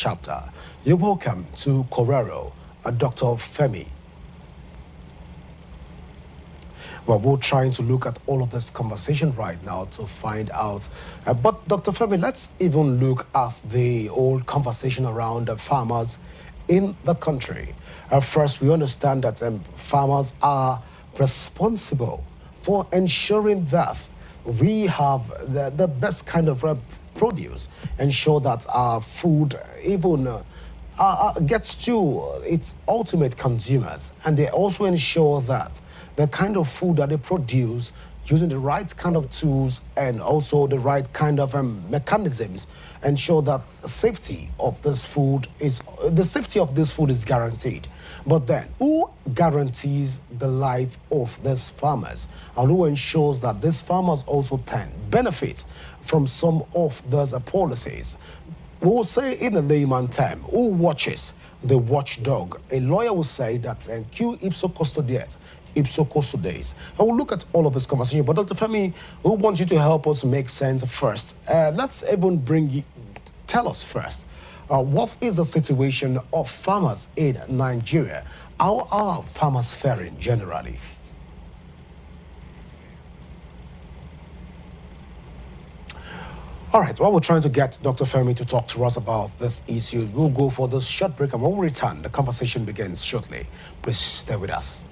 chapter. You're welcome to Korero, Dr. Femi. Well, we're trying to look at all of this conversation right now to find out. But Dr. Femi, let's even look at the old conversation around farmers in the country. First, we understand that farmers are responsible for ensuring that we have the best kind of produce, ensure that our food even gets to its ultimate consumers, and they also ensure that the kind of food that they produce using the right kind of tools and also the right kind of mechanisms ensure that the safety of this food is guaranteed. But then, who guarantees the life of these farmers, and who ensures that these farmers also can benefit from some of those policies? We will say in a layman term, who watches the watchdog? A lawyer will say that Q ipso custodiet, ipso custodes. I will look at all of this conversation, but Dr. Femi, we want you to help us make sense first. Let's even tell us first, what is the situation of farmers in Nigeria? How are farmers faring generally? All right, while we're trying to get Dr. Femi to talk to us about this issue, we'll go for this short break, and when we return, the conversation begins shortly. Please stay with us.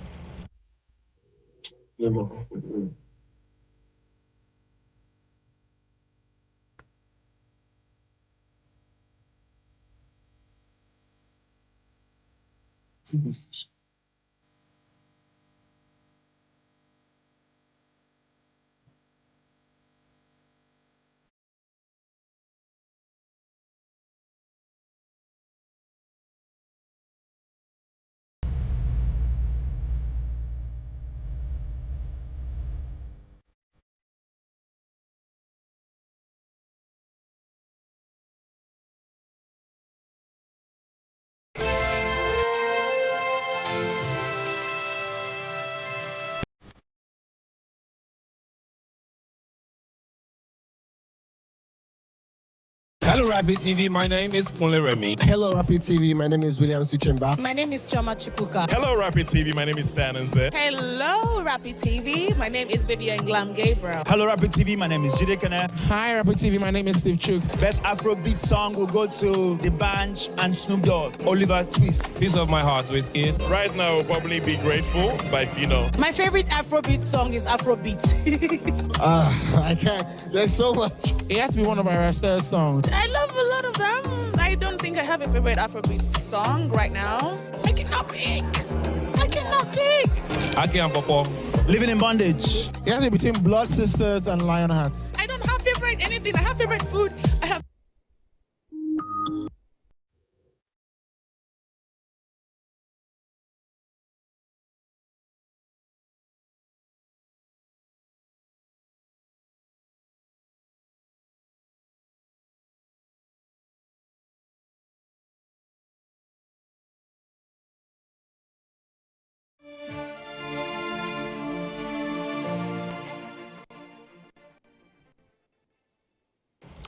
Hello, Rabbit TV. My name is Korero. Hello, Rapid TV. My name is William Suchemba. My name is Choma Chukuka. Hello, Rapid TV. My name is Stan Nze. Hello, Rapid TV. My name is Vivian Glam Gabriel. Hello, Rapid TV. My name is Jide Kene. Hi, Rapid TV. My name is Steve Chooks. Best Afrobeat song will go to The Bunch and Snoop Dogg, Oliver Twist. Piece of my heart, Whiskey. Right now, we'll probably be Grateful by Fino. My favorite Afrobeat song is Afrobeat. I can't. There's so much. It has to be one of our Stars songs. I love a lot of them. I don't think I have a favorite Afrobeat song right now. I cannot pick. I can't pop. Living in Bondage. It has to be between Blood Sisters and Lionhearts. I don't have favorite anything. I have favorite food. I have.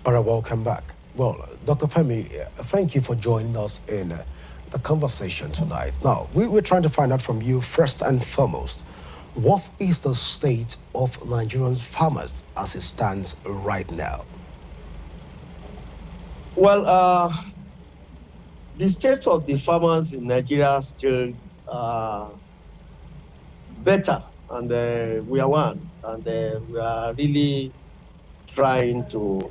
All right, welcome back. Well, Dr. Femi, thank you for joining us in the conversation tonight. Now, we're trying to find out from you, first and foremost, what is the state of Nigerian farmers as it stands right now? Well, the state of the farmers in Nigeria is still better, and we are one, and we are really trying to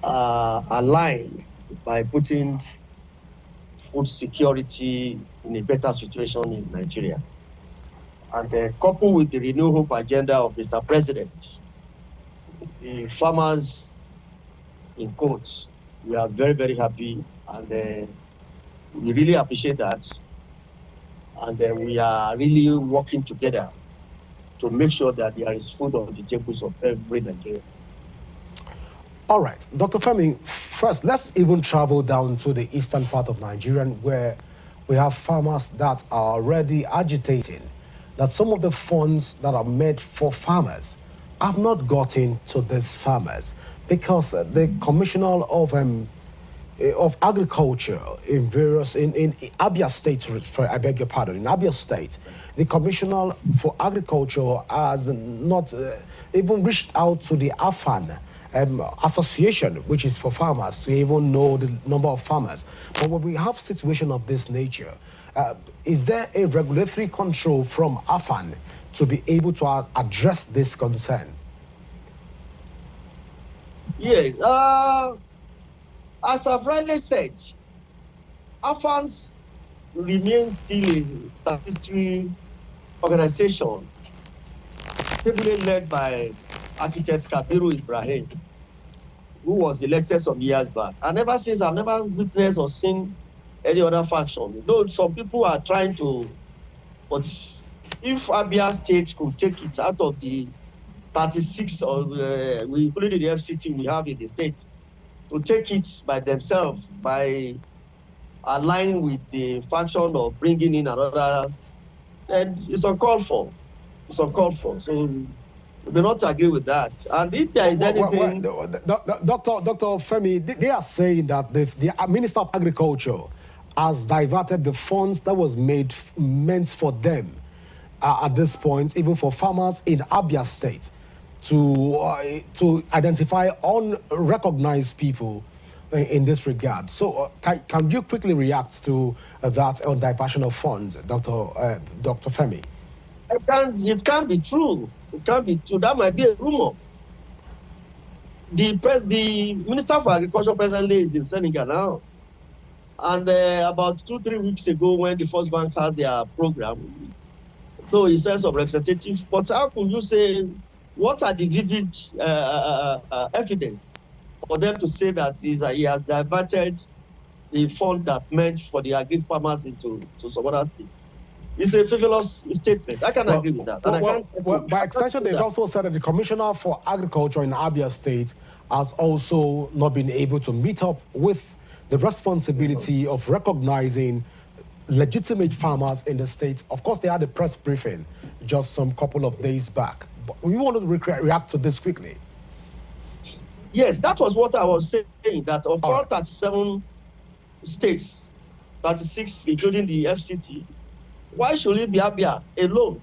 align by putting food security in a better situation in Nigeria. And coupled with the Renew Hope agenda of Mr. President, the farmers in quotes, we are very, very happy, and we really appreciate that. And we are really working together to make sure that there is food on the tables of every Nigerian. All right, Dr. Femi, first, let's even travel down to the eastern part of Nigeria where we have farmers that are already agitating that some of the funds that are made for farmers have not gotten to these farmers because the Commissioner of of agriculture in various in Abia State. For, I beg your pardon. In Abia State, the Commissioner for Agriculture has not even reached out to the AFAN association, which is for farmers, to even know the number of farmers. But when we have situation of this nature, is there a regulatory control from AFAN to be able to address this concern? Yes. As I've rightly said, AFANs remain still a statutory organization, heavily led by architect Kabiru Ibrahim, who was elected some years back. And ever since, I've never witnessed or seen any other faction. Though some people are trying to, but if Abia State could take it out of the 36 or we included the FCT we have in the state, to take it by themselves, by aligning with the faction of bringing in another, and it's uncalled for. It's uncalled for. So we do not agree with that. And if there is anything... Dr. Femi, they are saying that the Minister of Agriculture has diverted the funds that was meant for them at this point, even for farmers in Abia State, to identify unrecognized people in this regard. So can you quickly react to that on diversion of funds, Dr. Femi? It can't be true. It can't be true. That might be a rumor. The Minister for Agriculture presently is in Senegal now. And about 2-3 weeks ago, when the First Bank had their program, though he said some representatives, but how could you say, what are the vivid evidence for them to say that he has diverted the fund that meant for the agri farmers into some other state? It's a frivolous statement. I can agree with that. By extension, they've also said that the Commissioner for Agriculture in Abia State has also not been able to meet up with the responsibility of recognizing legitimate farmers in the state. Of course, they had a press briefing just some couple of days back. But we want to react to this quickly. Yes, that was what I was saying, that of all 37 states, 36, including the FCT, why should it be Abia alone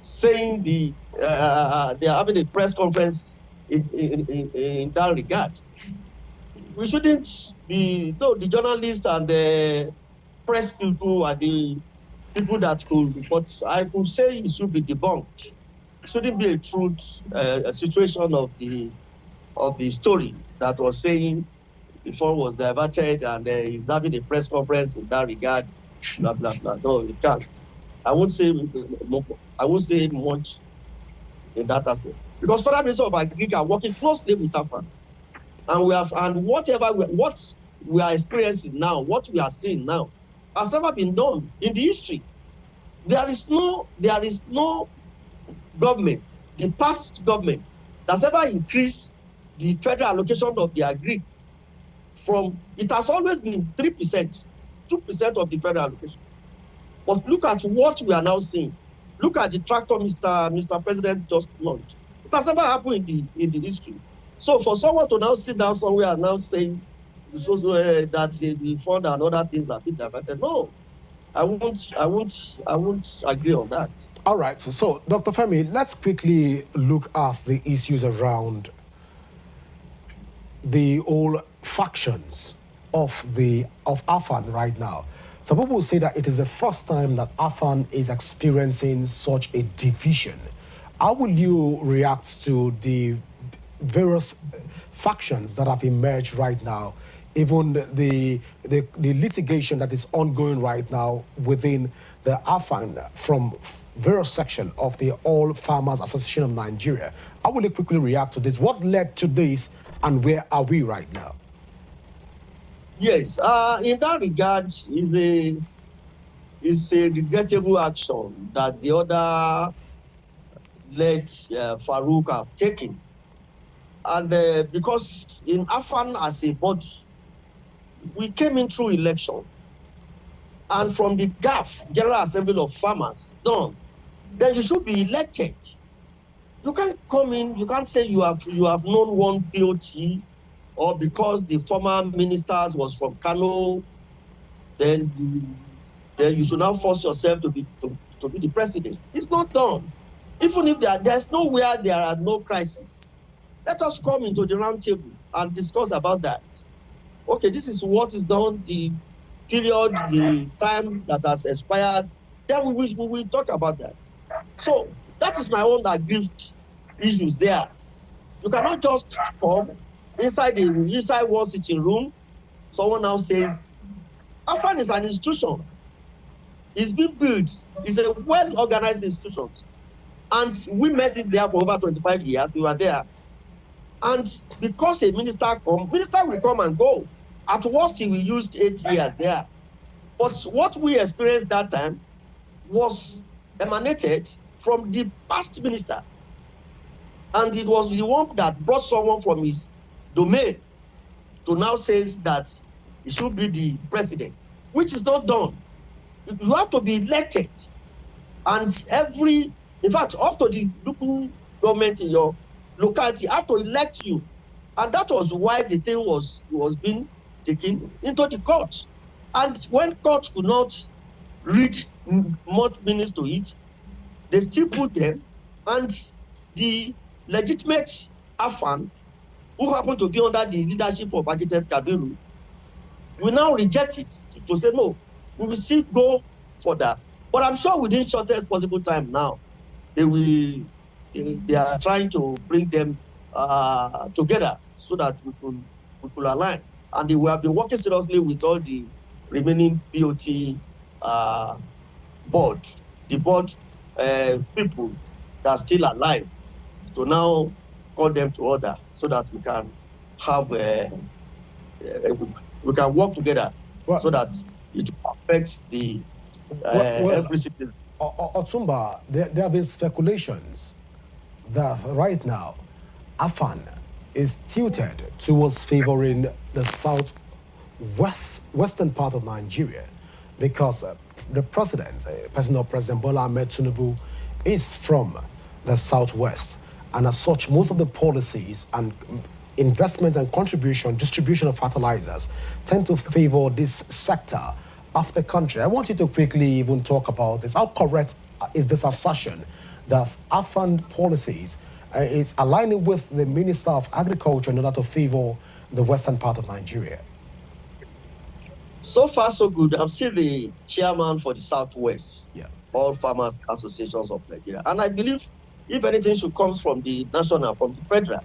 saying they are having a press conference in that regard? We shouldn't be, the journalists and the press people are the people that could, but I could say it should be debunked. It shouldn't be a truth, a situation of the story that was saying before was diverted and he's having a press conference in that regard, blah, blah, blah. No, it can't. I won't say much in that aspect. Because Federal Minister of Agriculture are working closely with AFAN. And what we are experiencing now, what we are seeing now, has never been done in the history. There is no government, the past government, that's ever increased the federal allocation of the agri from, it has always been 3%, 2% of the federal allocation. But look at what we are now seeing. Look at the tractor Mr. President just launched. It has never happened in the history. So for someone to now sit down somewhere and now saying that the fund and other things have been diverted, no, I won't agree on that. All right. So Dr. Femi, let's quickly look at the issues around the old factions of AFAN right now. Some people say that it is the first time that AFAN is experiencing such a division. How will you react to the various factions that have emerged right now, even the litigation that is ongoing right now within the AFAN from various sections of the All Farmers Association of Nigeria? How will you quickly react to this? What led to this and where are we right now? Yes, in that regard, is a regrettable action that the other led Farouk have taken. And because in AFAN as a body, we came in through election. And from the GAF, General Assembly of Farmers, done, then you should be elected. You can't come in, you can't say you have known one POT or because the former ministers was from Kano, then you should now force yourself to be the president. It's not done. Even if there's nowhere there are no crises, let us come into the round table and discuss about that. Okay, this is what is done, the period, the time that has expired. Then we will talk about that. So that is my own aggrieved issues there. You cannot just come inside one sitting room. Someone now says, AFAN is an institution. It's been built. It's a well-organized institution. And we met it there for over 25 years. We were there. And because a minister will come and go. At worst, we used 8 years there. But what we experienced that time was emanated from the past minister. And it was the one that brought someone from his domain to now says that he should be the president, which is not done. You have to be elected. And in fact, up to the local government in your locality have to elect you. And that was why the thing was being taken into the court. And when courts could not read much meanings to it, they still put them, and the legitimate AFAN, who happened to be under the leadership of Architect Kabiru, will now reject it to say, no, we will still go for that. But I'm sure within shortest possible time now, they are trying to bring them together so that we could align. And we have been working seriously with all the remaining BOT board, the board people that are still alive, to now call them to order so that we can have we can work together so that it affects the every citizen. Otumba, there have been speculations that right now AFAN is tilted towards favoring the western part of Nigeria because the President Bola Ahmed Tinubu is from the southwest, and as such, most of the policies and investment and distribution of fertilizers tend to favor this sector of the country. I want you to quickly even talk about this. How correct is this assertion that AFAN policies is aligning with the Minister of Agriculture in order to favor the western part of Nigeria? So far, so good. I'm still the chairman for the Southwest, all farmers associations of Nigeria. And I believe if anything should come from the national, from the federal,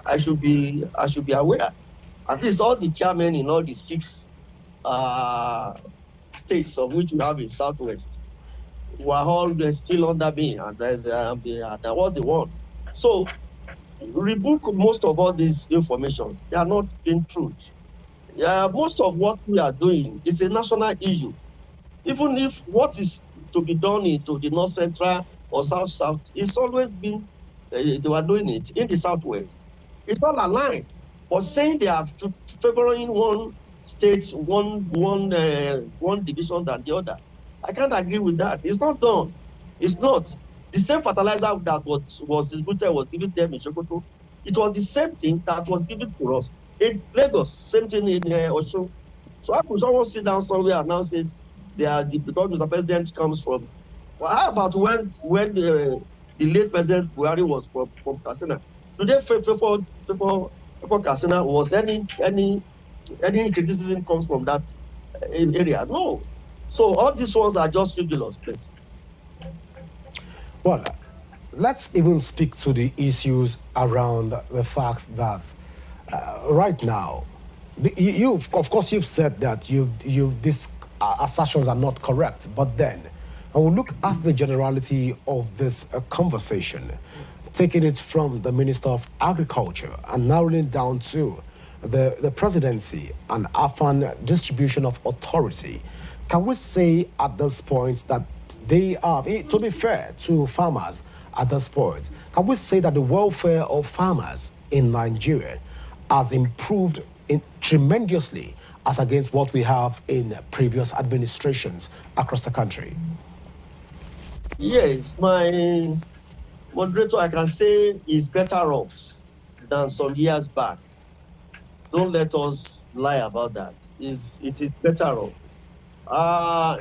I should be aware. At least all the chairmen in all the 6 states of which we have in Southwest were all still under me, and I was the one. So rebook most of all these informations. They are not being true. Most of what we are doing is a national issue. Even if what is to be done into the North Central or South, it's always been, they were doing it in the Southwest. It's all aligned. But saying they are favoring one state, one division than the other, I can't agree with that. It's not done. It's not. The same fertilizer that was distributed was given them in Sokoto. It was the same thing that was given to us in Lagos. Same thing in Osho. So how could someone sit down somewhere and now says because Mr. President comes from? Well, how about when the late President Buhari was from Katsina? Do they favor Katsina? Was any criticism comes from that area? No. So all these ones are just frivolous, please. Well, let's even speak to the issues around the fact that right now, you've said that these assertions are not correct, but then I will look at the generality of this conversation, taking it from the Minister of Agriculture and narrowing it down to the presidency and AFAN distribution of authority. Can we say at this point that they are, to be fair to farmers at this point, can we say that the welfare of farmers in Nigeria has improved tremendously as against what we have in previous administrations across the country? Yes, my moderator, I can say, is better off than some years back. Don't let us lie about that. It is better off.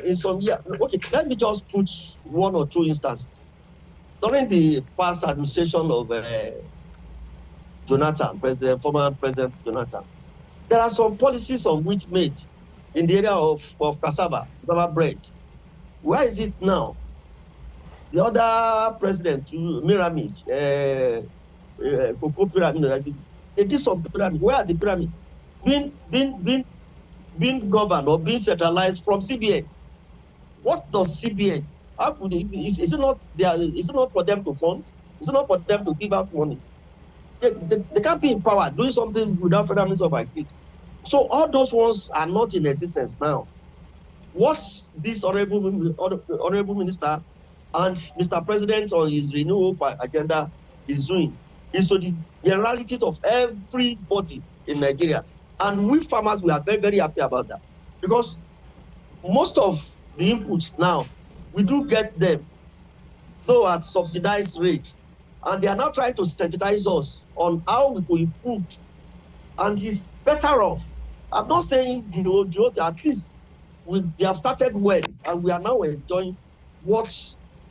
In some year, okay, let me just put one or two instances. During the past administration of former President Jonathan, there are some policies on which made in the area of cassava bread. Where is it now? The other president, Pyramid, Cocoa Pyramid, they did some pyramid. Where are the pyramid? Being governed or being centralized from CBN. What does CBN? How could it? Is it not there? Is it not for them to fund? Is it not for them to give out money? They can't be in power doing something without federal minister of agriculture. So all those ones are not in existence now. What this honorable minister and Mr. President on his renewal agenda is doing is to the generality of everybody in Nigeria. And we farmers, we are very, very happy about that. Because most of the inputs now, we do get them, though at subsidized rate. And they are now trying to sensitize us on how we will improve. And it's better off. I'm not saying at least they have started well, and we are now enjoying what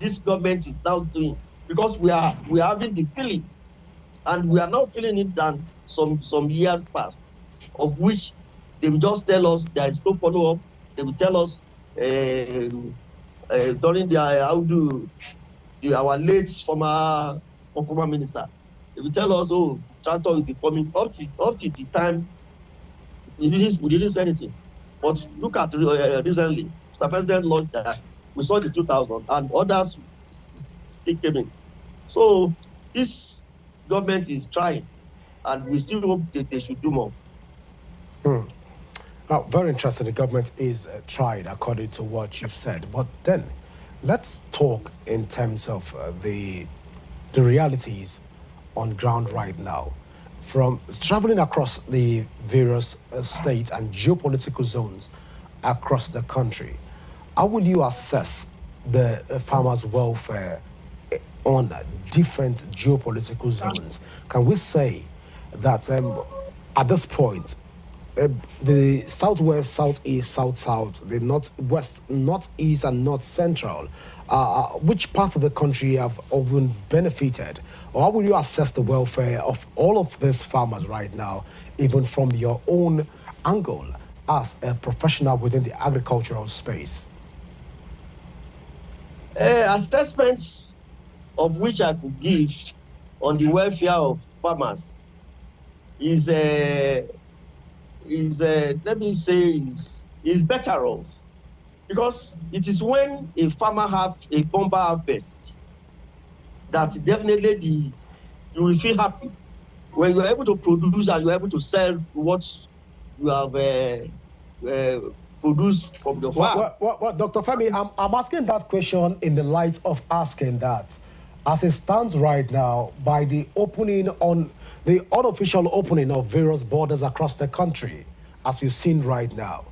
this government is now doing, because we are having the feeling, and we are now feeling it than some years past, of which they will just tell us there is no follow-up. They will tell us during our late former minister, they will tell us, oh, tractor will be coming up to the time. We didn't say anything. But look at recently, Mr. President launched that. We saw the 2,000, and others still came in. So this government is trying, and we still hope that they should do more. Very interesting. The government is trying, according to what you've said. But then, let's talk in terms of the realities on ground right now. From traveling across the various states and geopolitical zones across the country, how will you assess the farmers' welfare on different geopolitical zones? Can we say that at this point, the southwest, southeast, south, the northwest, northeast, and north central, which part of the country have often benefited? Or how will you assess the welfare of all of these farmers right now, even from your own angle as a professional within the agricultural space? Assessments of which I could give on the welfare of farmers is let me say is better off, because it is when a farmer has a bumper harvest that definitely you will feel happy when you are able to produce and you are able to sell what you have produced from the farm. Well, Dr. Femi, I'm asking that question in the light of asking that, as it stands right now, by the unofficial opening of various borders across the country, as we've seen right now,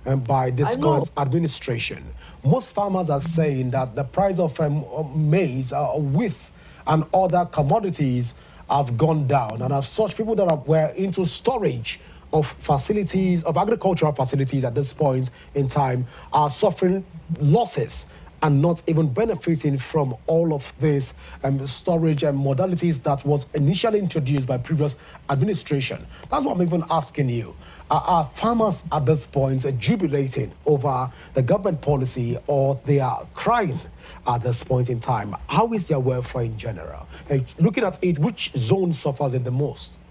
and by this current administration, most farmers are saying that the price of maize, wheat, and other commodities have gone down, and as such, people that were into storage of facilities, of agricultural facilities at this point in time, are suffering losses and not even benefiting from all of this storage and modalities that was initially introduced by previous administration. That's what I'm even asking you. Are farmers at this point jubilating over the government policy, or they are crying at this point in time? How is their welfare in general? Looking at it, which zone suffers it the most?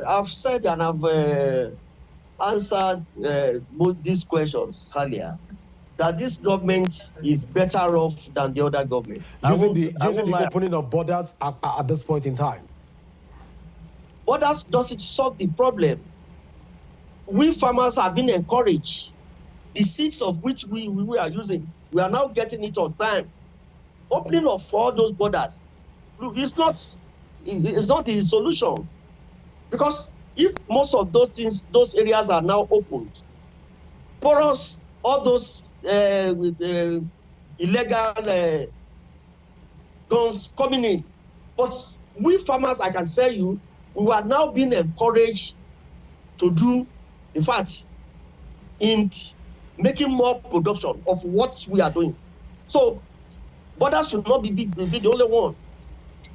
I've said and I've answered both these questions earlier, that this government is better off than the other government. Using the opening of borders at this point in time. What does it solve the problem? We farmers have been encouraged. The seeds of which we are using, we are now getting it on time. Opening of all those borders, look, it's not the solution. Because if most of those areas are now opened, for us, all those illegal guns coming in, but we farmers, I can tell you, we are now being encouraged to do, in fact, in making more production of what we are doing. So borders should not be the only one.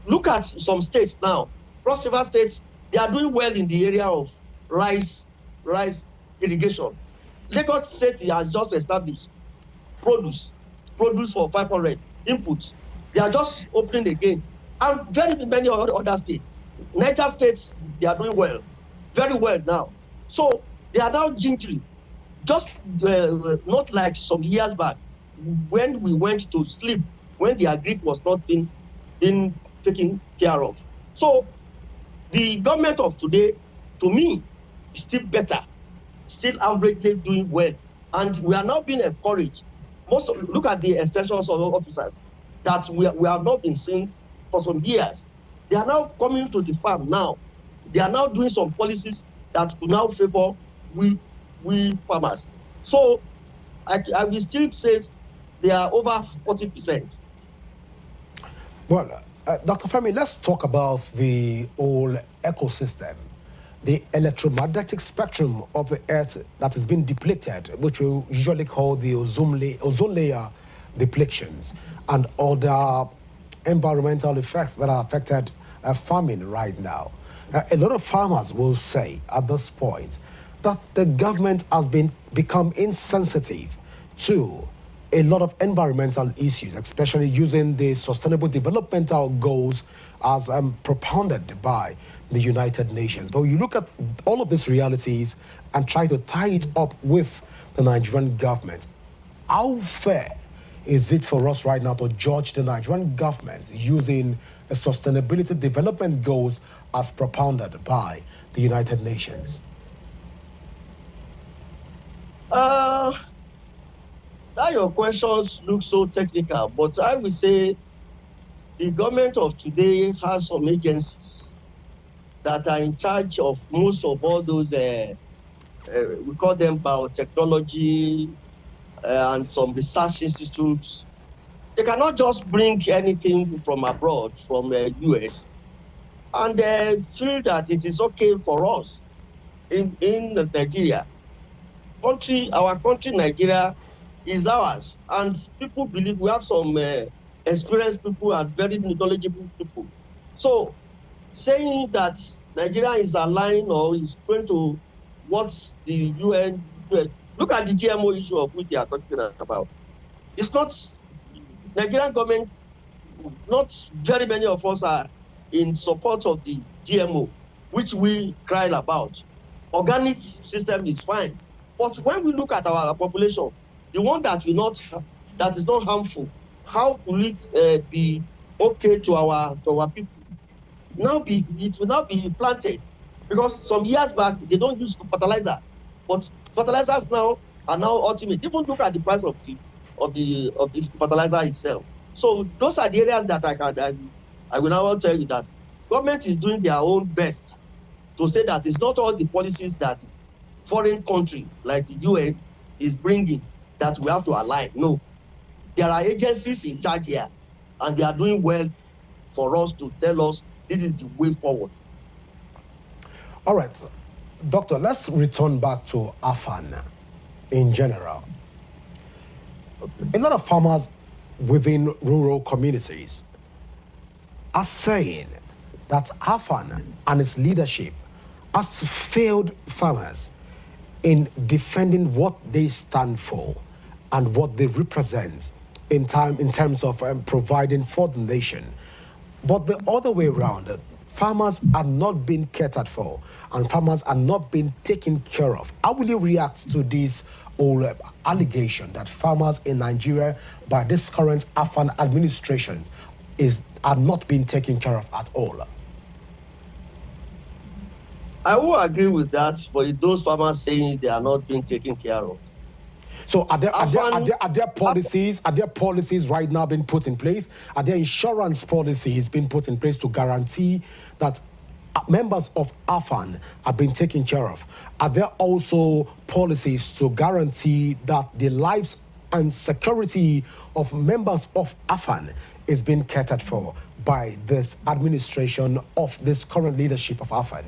Look at some states now. Cross River states, they are doing well in the area of rice irrigation. Lagos State has just established produce for 500 inputs. They are just opening again, and very many other states. Niger states, they are doing well, very well now. So they are now gingerly, just not like some years back when we went to sleep, when the agric was not being taken care of. So the government of today, to me, is still better, still averagely doing well, and we are now being encouraged. Look at the extensions of officers that we have not been seeing for some years. They are now coming to the farm now. They are now doing some policies that could now favor we farmers. So I will still say they are over 40%. Well, Dr. Femi, let's talk about the whole ecosystem. The electromagnetic spectrum of the Earth that has been depleted, which we usually call the ozone layer deplections, and other environmental effects that are affected farming right now. A lot of farmers will say at this point that the government has become insensitive to a lot of environmental issues, especially using the sustainable developmental goals as propounded by the United Nations. But you look at all of these realities and try to tie it up with the Nigerian government. How fair is it for us right now to judge the Nigerian government using the sustainability development goals as propounded by the United Nations? Now your questions look so technical, but I will say the government of today has some agencies that are in charge of most of all those, we call them biotechnology and some research institutes. They cannot just bring anything from abroad, from the US, and feel that it is okay for us in Nigeria. Our country, Nigeria, is ours, and people believe we have some experienced people and very knowledgeable people. So saying that Nigeria is aligned or is going to what the UN, look at the GMO issue of which they are talking about. It's not, Nigerian government, not very many of us are in support of the GMO, which we cried about. Organic system is fine. But when we look at our population, the one that is not harmful, how will it be okay to our people? It will now be planted, because some years back they don't use fertilizer, but fertilizers now are now ultimate. Even look at the price of the fertilizer itself. So those are the areas that I will now tell you that government is doing their own best to say that it's not all the policies that foreign country like the UN is bringing that we have to align. No, there are agencies in charge here, and they are doing well for us to tell us this is the way forward. All right, Doctor, let's return back to AFAN in general. A lot of farmers within rural communities are saying that AFAN and its leadership has failed farmers in defending what they stand for and what they represent in terms of providing for the nation. But the other way around, farmers are not being catered for and farmers are not being taken care of. How will you react to this whole allegation that farmers in Nigeria by this current AFAN administration are not being taken care of at all? I will agree with that, but those farmers saying they are not being taken care of. So are there policies right now being put in place? Are there insurance policies being put in place to guarantee that members of AFAN are being taken care of? Are there also policies to guarantee that the lives and security of members of AFAN is being catered for by this administration of this current leadership of AFAN?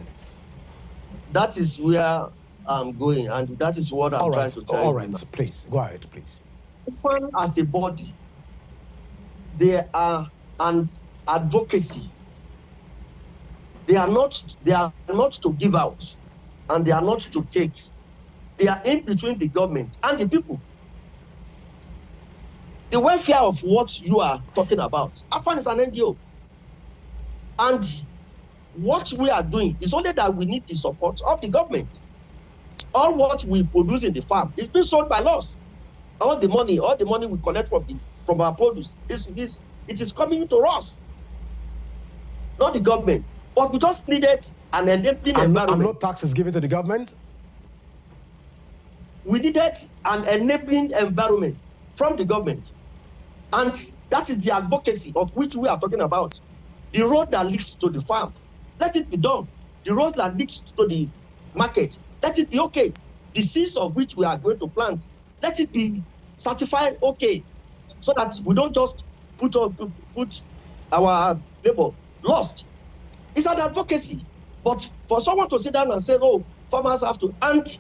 That is where I'm going, and that is what I'm trying to tell you. All right, please, go ahead, please. AFAN as a body, they are an advocacy. They are not to give out, and they are not to take. They are in between the government and the people. The welfare of what you are talking about. AFAN is an NGO. And what we are doing is only that we need the support of the government. All what we produce in the farm is being sold by us. All the money we collect from our produce it is coming to us, not the government. But we just needed an enabling environment. And no tax is given to the government? We needed an enabling environment from the government. And that is the advocacy of which we are talking about. The road that leads to the farm, let it be done. The road that leads to the market, let it be okay. The seeds of which we are going to plant, let it be certified okay. So that we don't just put our labor lost. It's an advocacy. But for someone to sit down and say, oh, farmers have to, and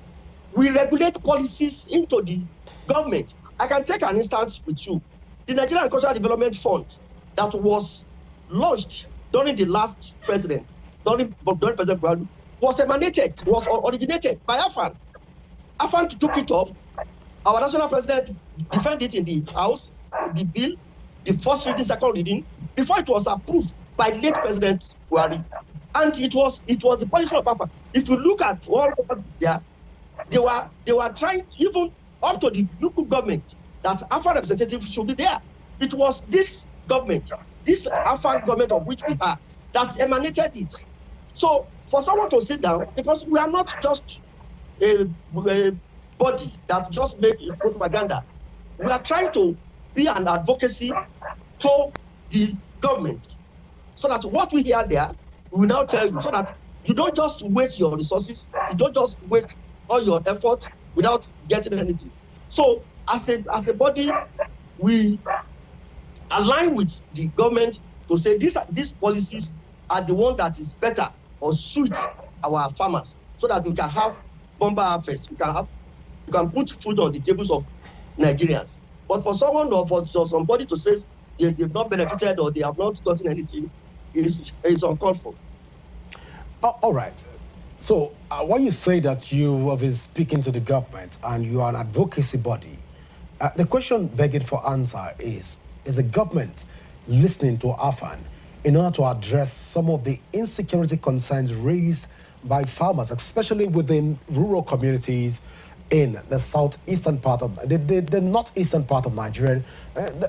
we regulate policies into the government. I can take an instance with you. The Nigerian Agricultural Development Fund that was launched during the last president, during President Buhari, was originated by AFAN. AFAN took it up. Our national president defended it in the House, the bill, the first reading, second reading, before it was approved by late President Buhari. And it was the policy of AFAN. If you look at all there, they were trying, even up to the local government, that AFAN representatives should be there. It was this government, this AFAN government of which we are, that emanated it. So for someone to sit down, because we are not just a body that just make propaganda, we are trying to be an advocacy to the government, so that what we hear there, we will now tell you, so that you don't just waste your resources, you don't just waste all your efforts without getting anything. So as a body, we align with the government to say these policies are the one that is better or suit our farmers, so that we can have bumper harvest, we can put food on the tables of Nigerians. But for someone or for somebody to say they've not benefited or they have not gotten anything is uncalled for. All right. So when you say that you have been speaking to the government and you are an advocacy body, the question begging for answer is the government listening to AFAN in order to address some of the insecurity concerns raised by farmers, especially within rural communities in the southeastern part of the northeastern part of Nigeria,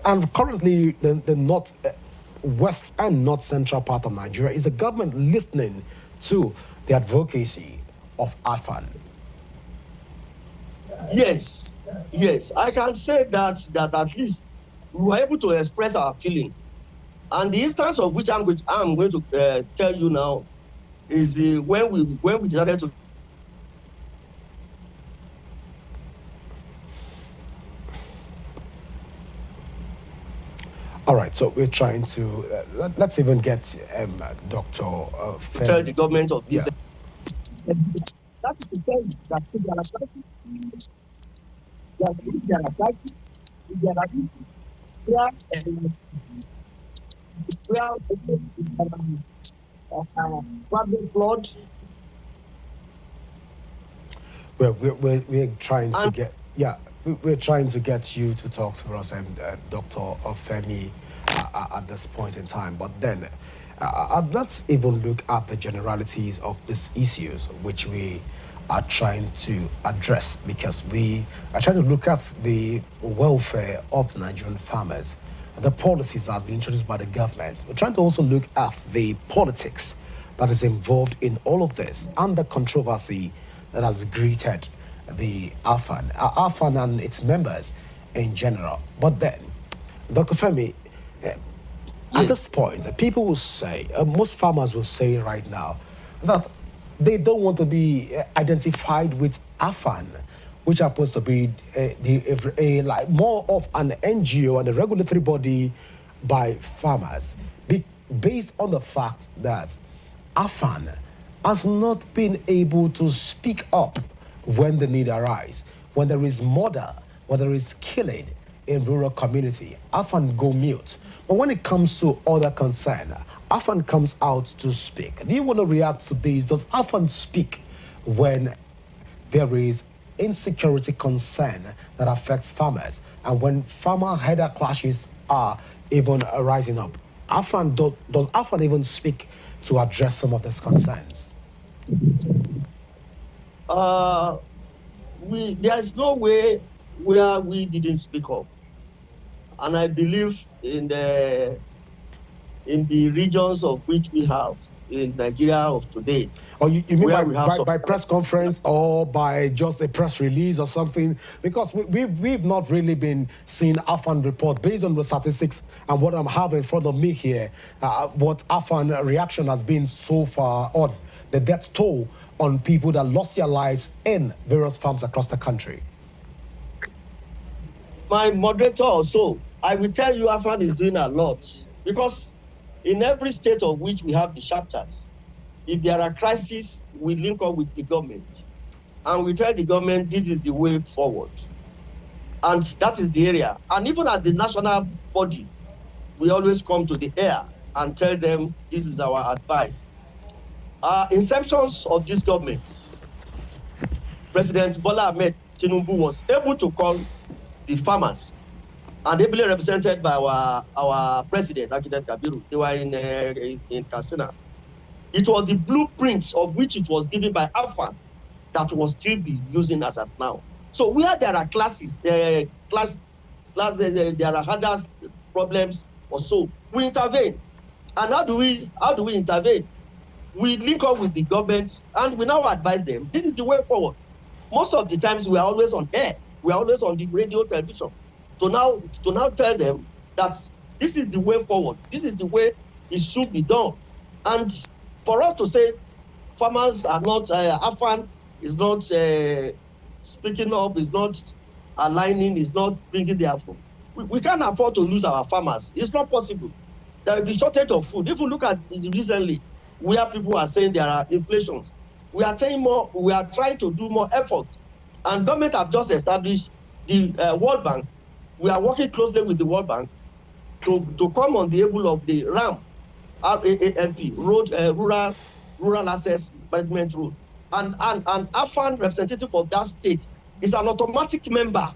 and currently the northwest and north central part of Nigeria? Is the government listening to the advocacy of AFAN? Yes, I can say that at least we were able to express our feeling. And the instance of which I'm going to tell you now is when we decided to. All right, so we're trying to let's even get Dr. Tell the government of this. Yeah. That is to tell you that we're trying to get we're trying to get you to talk to us and Dr. Femi at this point in time. But then let's even look at the generalities of these issues which we are trying to address, because we are trying to look at the welfare of Nigerian farmers, the policies that have been introduced by the government. We're trying to also look at the politics that is involved in all of this and the controversy that has greeted the AFAN and its members in general. But then, Dr. Femi, at this point, people will say, most farmers will say right now, that they don't want to be identified with AFAN which happens to be like more of an NGO and a regulatory body by farmers, based on the fact that AFAN has not been able to speak up when the need arises, when there is murder, when there is killing in rural community. AFAN go mute. But when it comes to other concern, AFAN comes out to speak. Do you want to react to this? Does AFAN speak when there is insecurity concern that affects farmers, and when farmer-header clashes are even rising up? Does AFAN even speak to address some of these concerns? There is no way where we didn't speak up, and I believe in the regions of which we have in Nigeria of today. Or you mean by press conference or by just a press release or something? Because we've not really been seeing AFAN report based on the statistics and what I'm having in front of me here. What AFAN reaction has been so far on the death toll on people that lost their lives in various farms across the country. My moderator also, I will tell you AFAN is doing a lot, because in every state of which we have the chapters, if there are crises, we link up with the government and we tell the government this is the way forward. And that is the area. And even at the national body, we always come to the air and tell them this is our advice. Inceptions of this government, President Bola Ahmed Tinubu was able to call the farmers, and ably represented by our president, Architect Kabiru. They were in Katsina. It was the blueprints of which it was given by AFAN that was still be using as at now. So where there are classes, there are other problems or so, we intervene. And how do we intervene? We link up with the government and we now advise them. This is the way forward. Most of the times we are always on air. We are always on the radio, television. To now tell them that this is the way forward. This is the way it should be done. And for us to say farmers are not, AFAN is not speaking up, is not aligning, is not bringing their food. We can't afford to lose our farmers. It's not possible. There will be shortage of food. If you look at it recently, where people are saying there are inflations, we are saying more. We are trying to do more effort, and government have just established the World Bank. We are working closely with the World Bank to come on the able of the RAM, RAAMP, Rural Access Management Road, and AFAN representative of that state is an automatic member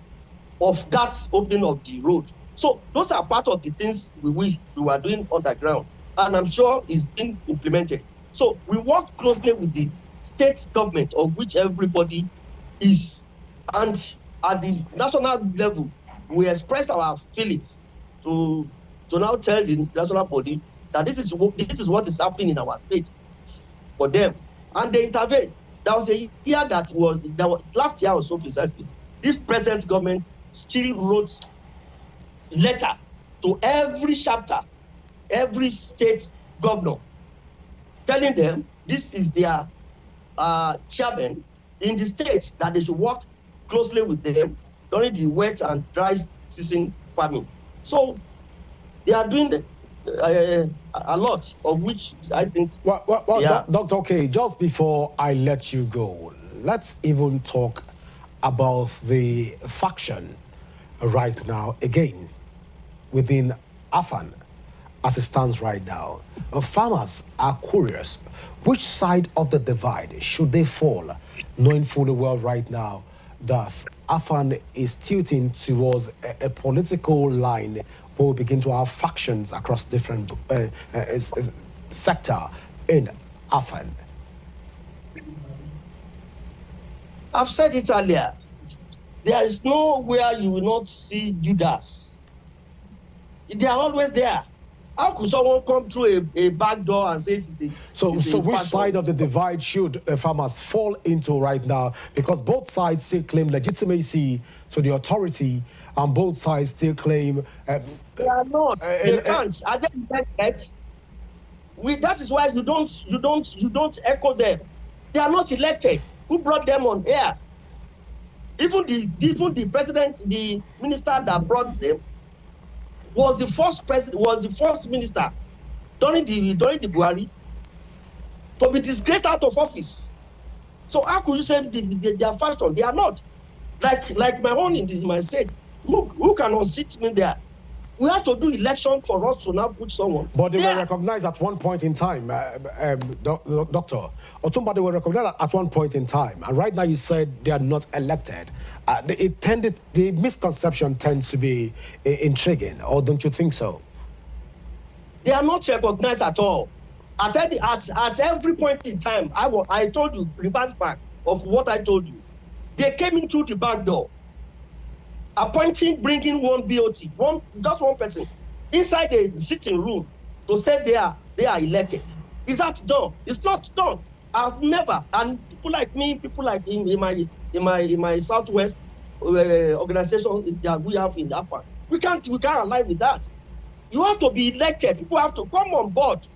of that opening of the road. So those are part of the things we were doing on the ground, and I'm sure it's being implemented. So we work closely with the state government, of which everybody is, and at the national level, we express our feelings to now tell the national body that this is what is happening in our state for them, and they intervene. There was a year last year or so precisely. This present government still wrote letter to every chapter, every state governor, telling them this is their chairman in the state, that they should work closely with them during the wet and dry season farming. So they are doing a lot, of which I think. Dr. Okay, just before I let you go, let's even talk about the faction right now again within AFAN as it stands right now. Farmers are curious, which side of the divide should they fall, knowing fully well right now that AFAN is tilting towards a political line where we begin to have factions across different sector in AFAN. I've said it earlier. There is nowhere you will not see Judas. They are always there. How could someone come through a back door and say it's a So which side of the divide should farmers fall into right now? Because both sides still claim legitimacy to the authority, and both sides still claim. They are not. They can't. Are they elected? That is why you don't echo them. They are not elected. Who brought them on air? Even the president, the minister that brought them was the first minister during the Buhari to be disgraced out of office. So how could you say they are fashion? They are not. Like my own in my state. Who can unseat me there? We have to do election for us to now put someone. But they were recognized at one point in time, Doctor Otumba. They were recognized at one point in time, and right now you said they are not elected. The misconception tends to be intriguing, or don't you think so? They are not recognized at all. At every point in time, I told you, reverse back of what I told you. They came into the back door, bringing one BOT, just one person, inside the sitting room to say they are elected. Is that done? It's not done. I've never, and people like me, people like in my Southwest organization that we have in Japan, we can't align with that. You have to be elected. People have to come on board.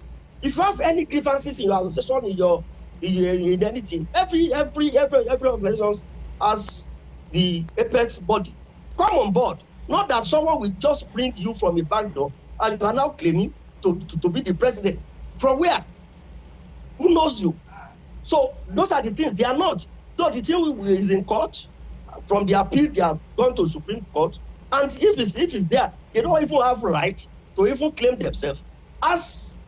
If you have any grievances in your association, in anything, every organization has the apex body. Come on board. Not that someone will just bring you from a back door and you are now claiming to be the president. From where? Who knows you? So those are the things. They are not. So the thing is in court. From the appeal, they are going to Supreme Court. And if it's there, they don't even have right to even claim themselves as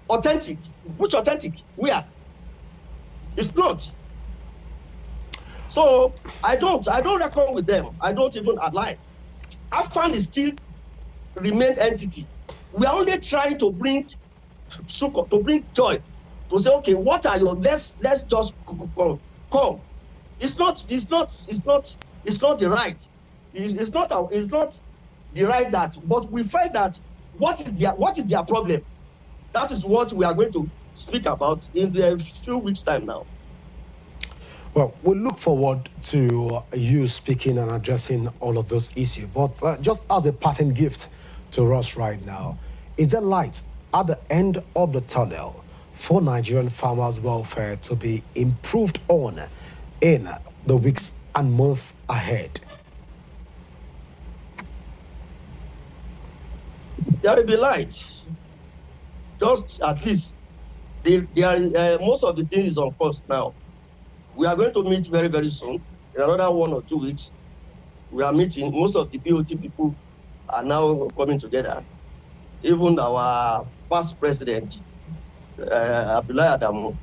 authentic. Which authentic? Where? It's not. So I don't reckon with them. I don't even align. AFAN is still remain entity. We are only trying to bring joy, to say, okay, what are your let's just come. It's not the right. It's not the right that, but we find that what is their problem? That is what we are going to speak about in a few weeks' time now. Well, we look forward to you speaking and addressing all of those issues. But just as a parting gift to us right now, is there light at the end of the tunnel for Nigerian farmers' welfare to be improved on in the weeks and months ahead? There will be light. Just at least, most of the things is on course now. We are going to meet very, very soon. In another 1 or 2 weeks, we are meeting. Most of the BOT people are now coming together. Even our past president, Abdullahi Adamu,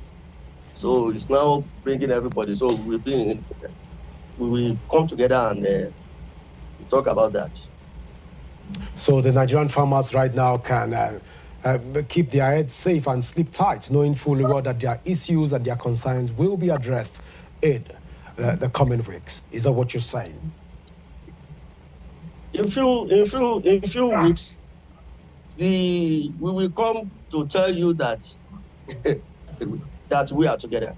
so it's now bringing everybody. So we will come together and talk about that. So the Nigerian farmers right now can keep their heads safe and sleep tight, knowing fully well that their issues and their concerns will be addressed in the coming weeks. Is that what you're saying? In few weeks, we will come to tell you that that we are together.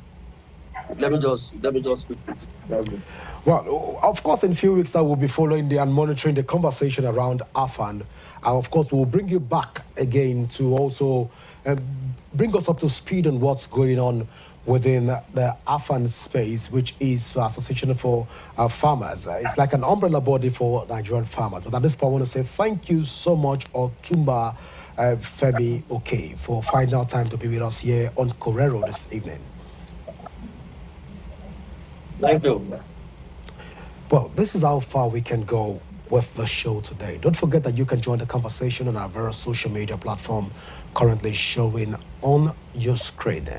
Let me just repeat that. Well, of course, in a few weeks, that will be following and monitoring the conversation around AFAN. And of course, we'll bring you back again to also bring us up to speed on what's going on within the AFAN space, which is the Association for Farmers. It's like an umbrella body for Nigerian farmers. But at this point, I want to say thank you so much, Otumba Femi Oke, for finding out time to be with us here on Korero this evening. Thank you. Well, this is how far we can go with the show today. Don't forget that you can join the conversation on our various social media platform currently showing on your screen.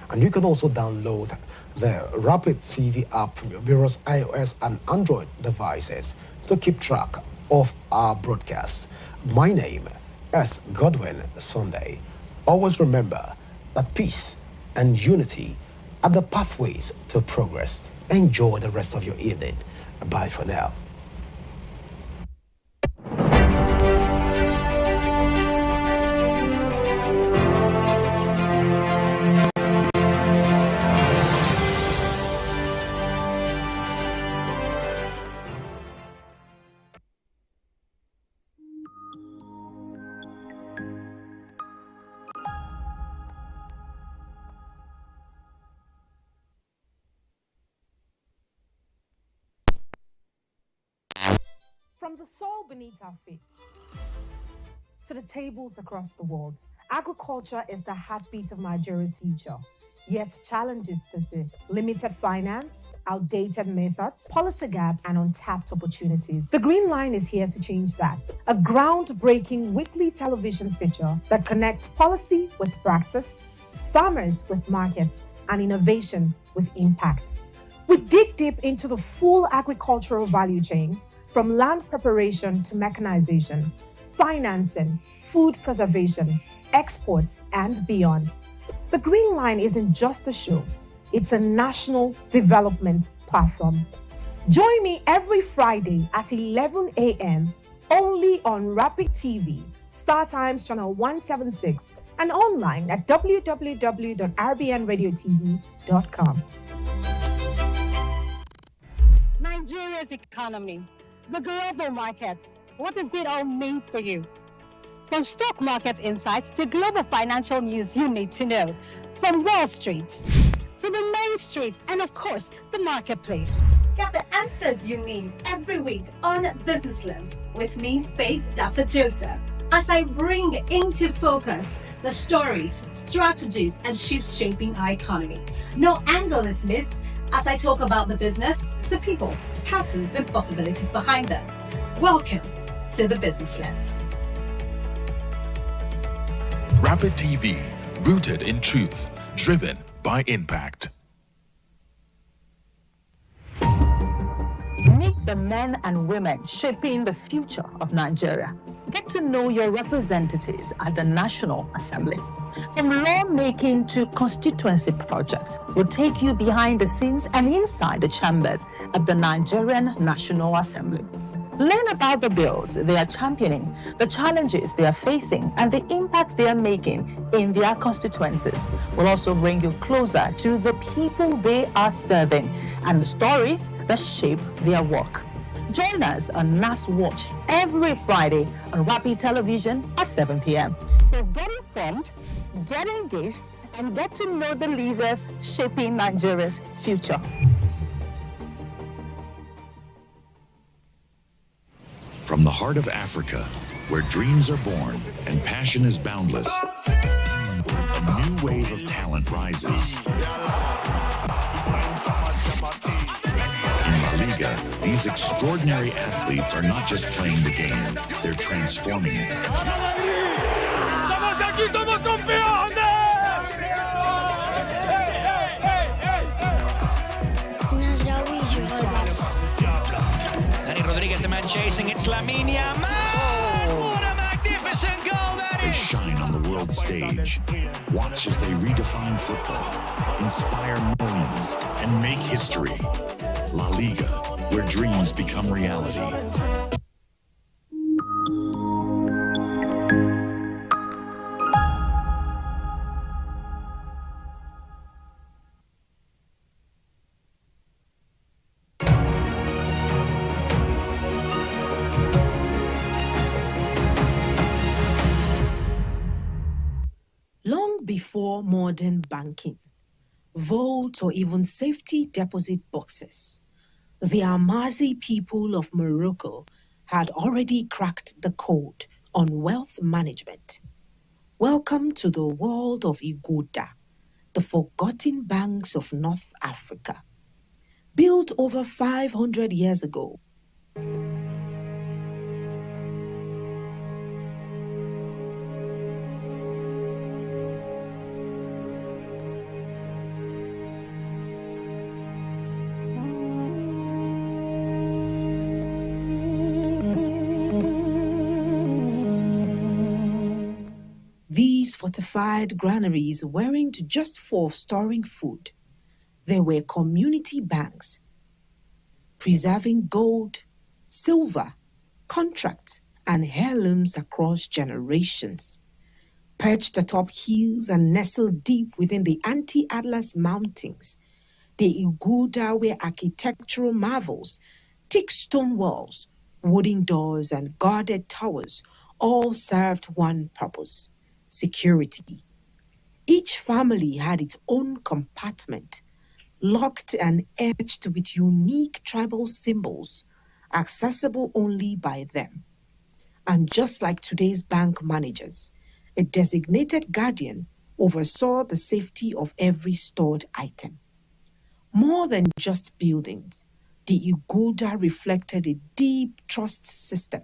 And you can also download the Rapid TV app from your various iOS and Android devices to keep track of our broadcasts. My name is Godwin Sunday. Always remember that peace and unity are the pathways to progress. Enjoy the rest of your evening. Bye for now. From the soil beneath our feet to the tables across the world, agriculture is the heartbeat of Nigeria's future. Yet challenges persist. Limited finance, outdated methods, policy gaps, and untapped opportunities. The Green Line is here to change that. A groundbreaking weekly television feature that connects policy with practice, farmers with markets, and innovation with impact. We dig deep into the full agricultural value chain, from land preparation to mechanization, financing, food preservation, exports, and beyond. The Green Line isn't just a show, it's a national development platform. Join me every Friday at 11 a.m. only on Rapid TV, Star Times Channel 176, and online at www.rbnradiotv.com. Nigeria's economy, the global markets, what does it all mean for you? From stock market insights to global financial news you need to know. From Wall Street to the main street and of course, the marketplace. Get the answers you need every week on Business Lens with me, Faith Dafa Joseph, as I bring into focus the stories, strategies, and shifts shaping our economy. No angle is missed as I talk about the business, the people, patterns, and possibilities behind them. Welcome to the Business Lens. Rapid TV, rooted in truth, driven by impact. Meet the men and women shaping the future of Nigeria. Get to know your representatives at the National Assembly. From lawmaking to constituency projects, we'll take you behind the scenes and inside the chambers of the Nigerian National Assembly. Learn about the bills they are championing, the challenges they are facing, and the impacts they are making in their constituencies. We'll also bring you closer to the people they are serving and the stories that shape their work. Join us on NAS Watch every Friday on Rapid Television at 7 p.m. So get informed, get engaged, and get to know the leaders shaping Nigeria's future. From the heart of Africa, where dreams are born and passion is boundless, a new wave of talent rises. In La Liga, these extraordinary athletes are not just playing the game, they're transforming it. Rodriguez, the man chasing, it's Lamine Yamal! What a magnificent goal that is! They shine on the world stage. Watch as they redefine football, inspire millions, and make history. La Liga, where dreams become reality. Before modern banking, vaults, or even safety deposit boxes, the Amazi people of Morocco had already cracked the code on wealth management. Welcome to the world of Iguda, the forgotten banks of North Africa. Built over 500 years ago, these fortified granaries weren't just for storing food. They were community banks, preserving gold, silver, contracts, and heirlooms across generations. Perched atop hills and nestled deep within the Anti-Atlas Mountains, the Iguda were architectural marvels, thick stone walls, wooden doors, and guarded towers all served one purpose: security. Each family had its own compartment, locked and etched with unique tribal symbols, accessible only by them. And just like today's bank managers, a designated guardian oversaw the safety of every stored item. More than just buildings, the Iguda reflected a deep trust system,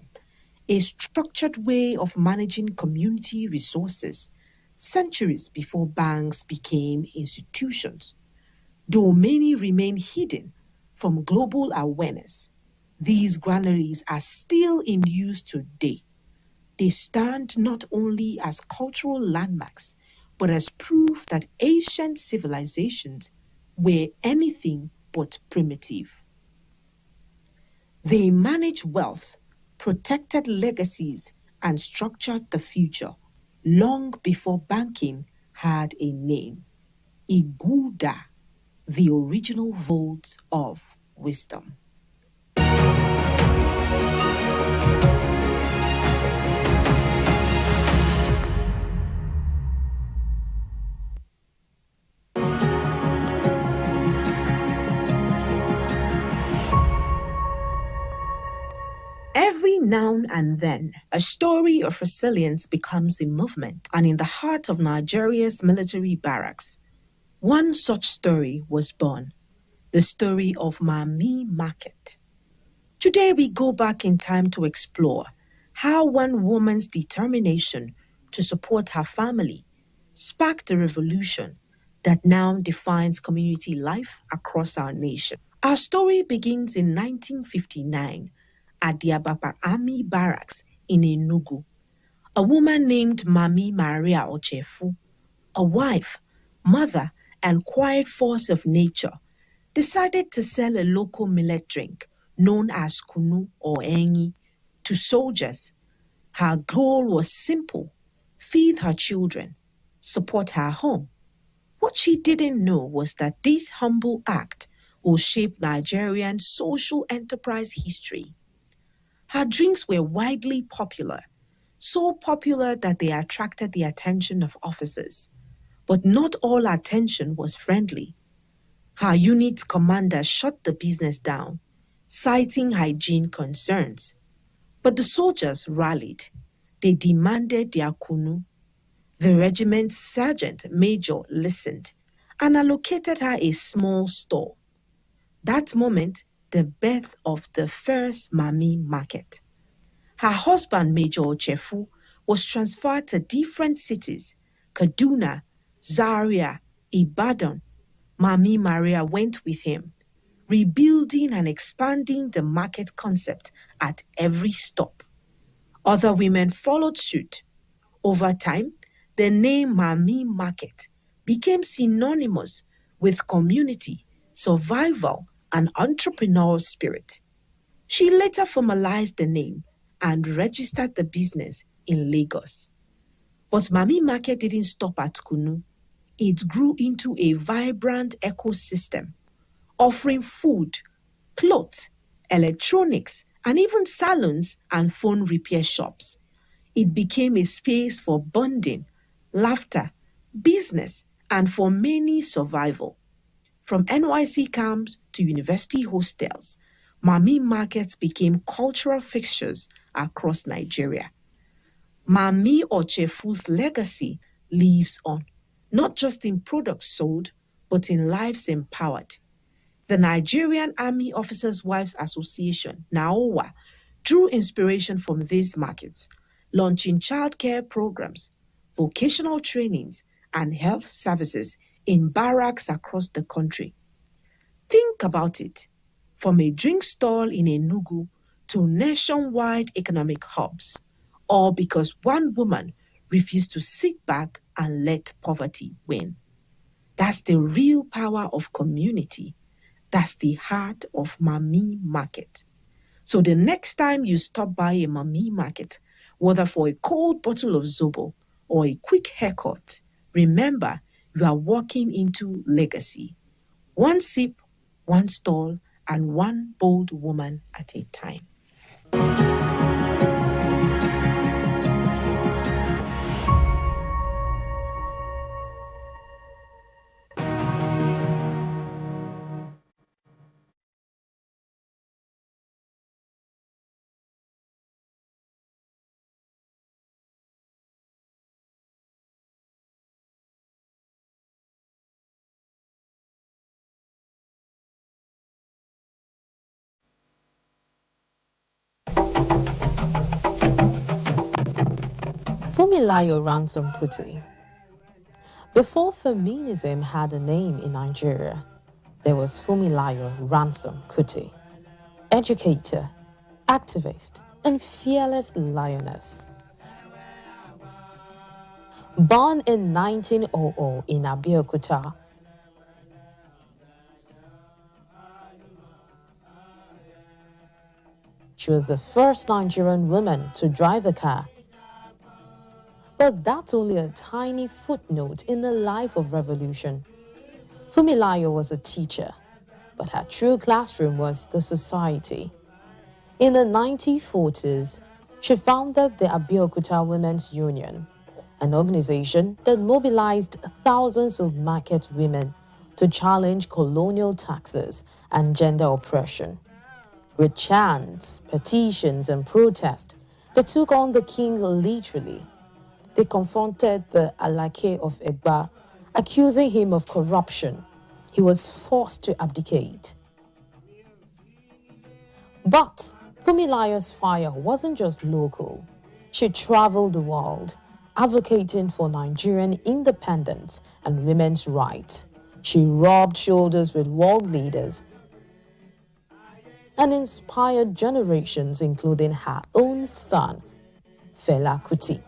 a structured way of managing community resources centuries before banks became institutions. Though many remain hidden from global awareness, these granaries are still in use today. They stand not only as cultural landmarks, but as proof that ancient civilizations were anything but primitive. They managed wealth, protected legacies, and structured the future long before banking had a name. Iguda, the original vault of wisdom. Every now and then, a story of resilience becomes a movement, and in the heart of Nigeria's military barracks, one such story was born, the story of Mami Market. Today we go back in time to explore how one woman's determination to support her family sparked a revolution that now defines community life across our nation. Our story begins in 1959 at the Abapa Army Barracks in Enugu. A woman named Mami Maria Ochefu, a wife, mother, and quiet force of nature, decided to sell a local millet drink known as kunu or enyi to soldiers. Her goal was simple: feed her children, support her home. What she didn't know was that this humble act will shape Nigerian social enterprise history. Her drinks were widely popular, so popular that they attracted the attention of officers. But not all attention was friendly. Her unit commander shut the business down, citing hygiene concerns. But the soldiers rallied. They demanded their kunu. The regiment's sergeant major listened and allocated her a small store. That moment, the birth of the first Mami Market. Her husband, Major Ochefu, was transferred to different cities: Kaduna, Zaria, Ibadan. Mami Maria went with him, rebuilding and expanding the market concept at every stop. Other women followed suit. Over time, the name Mami Market became synonymous with community, survival, and entrepreneurial spirit. She later formalized the name and registered the business in Lagos. But Mami Market didn't stop at Kunu. It grew into a vibrant ecosystem, offering food, clothes, electronics, and even salons and phone repair shops. It became a space for bonding, laughter, business, and for many survival. From NYC camps to university hostels, Mami markets became cultural fixtures across Nigeria. Mami Ochefu's legacy lives on, not just in products sold, but in lives empowered. The Nigerian Army Officers' Wives Association, NAOWA, drew inspiration from these markets, launching childcare programs, vocational trainings, and health services in barracks across the country. Think about it. From a drink stall in Enugu to nationwide economic hubs, all because one woman refused to sit back and let poverty win. That's the real power of community. That's the heart of Mami Market. So the next time you stop by a Mami Market, whether for a cold bottle of Zobo or a quick haircut, remember you are walking into legacy. One sip, one stall, and one bold woman at a time. Fumilayo Ransom Kuti. Before feminism had a name in Nigeria, there was Fumilayo Ransom Kuti, educator, activist, and fearless lioness. Born in 1900 in Abeokuta, she was the first Nigerian woman to drive a car. But that's only a tiny footnote in the life of revolution. Fumilayo was a teacher, but her true classroom was the society. In the 1940s, she founded the Abeokuta Women's Union, an organization that mobilized thousands of market women to challenge colonial taxes and gender oppression. With chants, petitions, and protests, they took on the king literally. They confronted the Alake of Egba, accusing him of corruption. He was forced to abdicate. But Fumilayo's fire wasn't just local. She traveled the world, advocating for Nigerian independence and women's rights. She rubbed shoulders with world leaders and inspired generations, including her own son, Fela Kuti.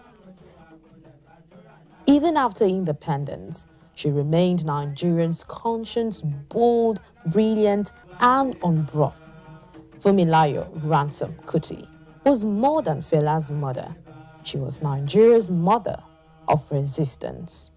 Even after independence, she remained Nigerians' conscience, bold, brilliant, and unbrouged. Fumilayo Ransom Kuti was more than Fela's mother. She was Nigeria's mother of resistance.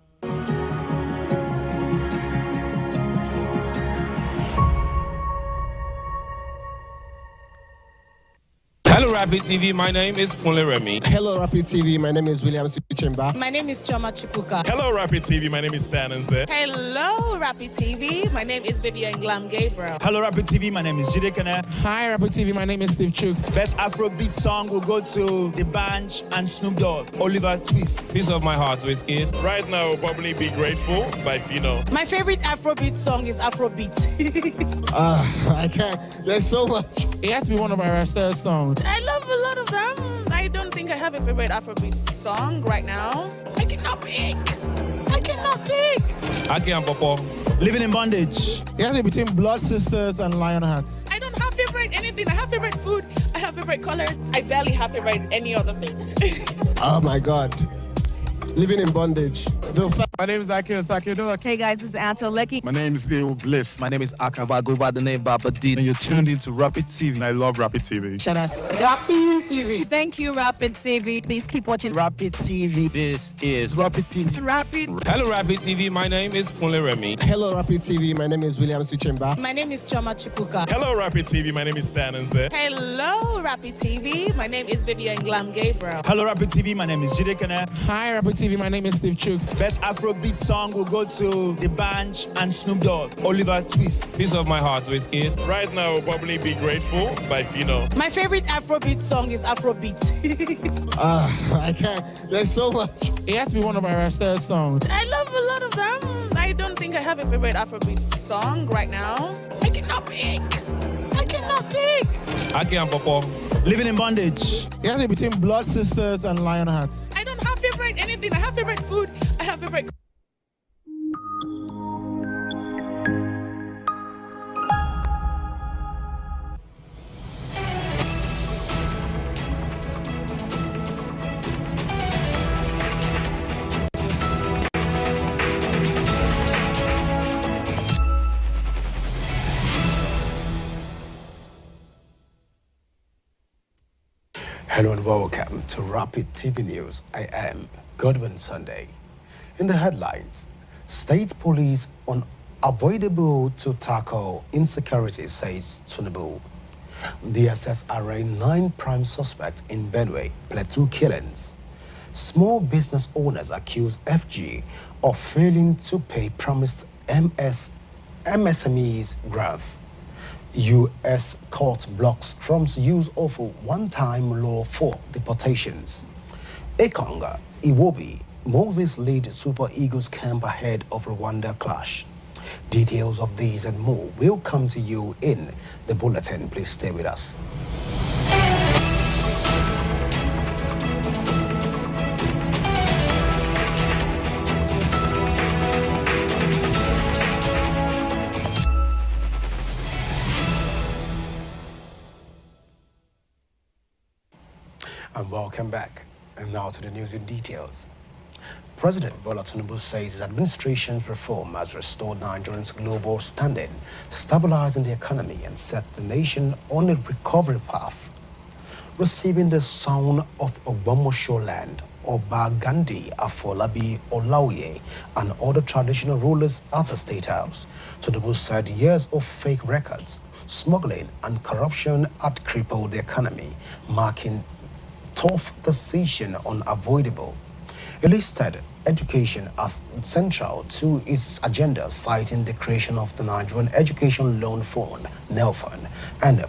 Hello, Rapid TV. My name is Korero. Hello, Rapid TV. My name is William Suchemba. My name is Choma Chipuka. Hello, Rapid TV. My name is Stan Nze. Hello, Rapid TV. My name is Vivian Glam Gabriel. Hello, Rapid TV. My name is Jide Kene. Hi, Rapid TV. My name is Steve Chooks. Best Afrobeat song will go to The Bunch and Snoop Dogg, Oliver Twist. Piece of my heart, Whiskey. Right now, we'll probably Be Grateful by Fino. My favorite Afrobeat song is Afrobeat. I can't. There's so much. It has to be one of our style songs. I love a lot of them. I don't think I have a favorite Afrobeat song right now. I cannot pick. Aki and Popo. Living in Bondage. It has to be between Blood Sisters and Lionhearts. I don't have favorite anything. I have favorite food. I have favorite colors. I barely have favorite any other thing. Oh my God. Living in Bondage. My name is Akio Sakido. Hey guys, this is Anto Lecky. My name is Leo Bliss. My name is Akava. I go by the name Baba D. And you're tuned into Rapid TV. And I love Rapid TV. Shout out Rapid TV. Thank you, Rapid TV. Please keep watching Rapid TV. This is Rapid TV. Rapid. Hello, Rapid TV. My name is Korero. Hello, Rapid TV. My name is William Suchemba. My name is Choma Chipuka. Hello, Rapid TV. My name is Stan Nze. Hello, Rapid TV. My name is Vivian Glam Gabriel. Hello, Rapid TV. My name is Jide Kene. Hi, Rapid TV. My name is Steve Chooks. Best Afrobeat song will go to The Bunch and Snoop Dogg, Oliver Twist. Piece of my heart, Whiskey. Right now, we'll probably Be Grateful by Fino. My favorite Afrobeat song is Afrobeat. I can't. There's so much. It has to be one of our style songs. I love a lot of them. I don't think I have a favorite Afrobeat song right now. I cannot pick. Aki and Popo. Living in Bondage. It has to be between Blood Sisters and Lionhearts. I don't have favorite anything. I have favorite food. I have favorite. Hello and welcome to Rapid TV News. I am Godwin Sunday. In the headlines, State Police unavoidable to tackle insecurity, says Tinubu. DSS arraigned 9 prime suspects in Benue Plateau killings. Small business owners accuse FG of failing to pay promised MSMEs grant. U.S. court blocks Trump's use of a one-time law for deportations. Ekonga, Iwobi, Moses lead Super Eagles camp ahead of Rwanda clash. Details of these and more will come to you in the bulletin. Please stay with us. And welcome back. And now to the news in details. President Bola Tinubu says his administration's reform has restored Nigerians' global standing, stabilizing the economy and set the nation on a recovery path. Receiving the son of Ogbomosho land, Oba Gandhi Afolabi Olaoye, and other traditional rulers at the State House, Tinubu said years of fake records, smuggling and corruption had crippled the economy, marking tough decision unavoidable. He listed education as central to his agenda, citing the creation of the Nigerian Education Loan Fund, NELFund, and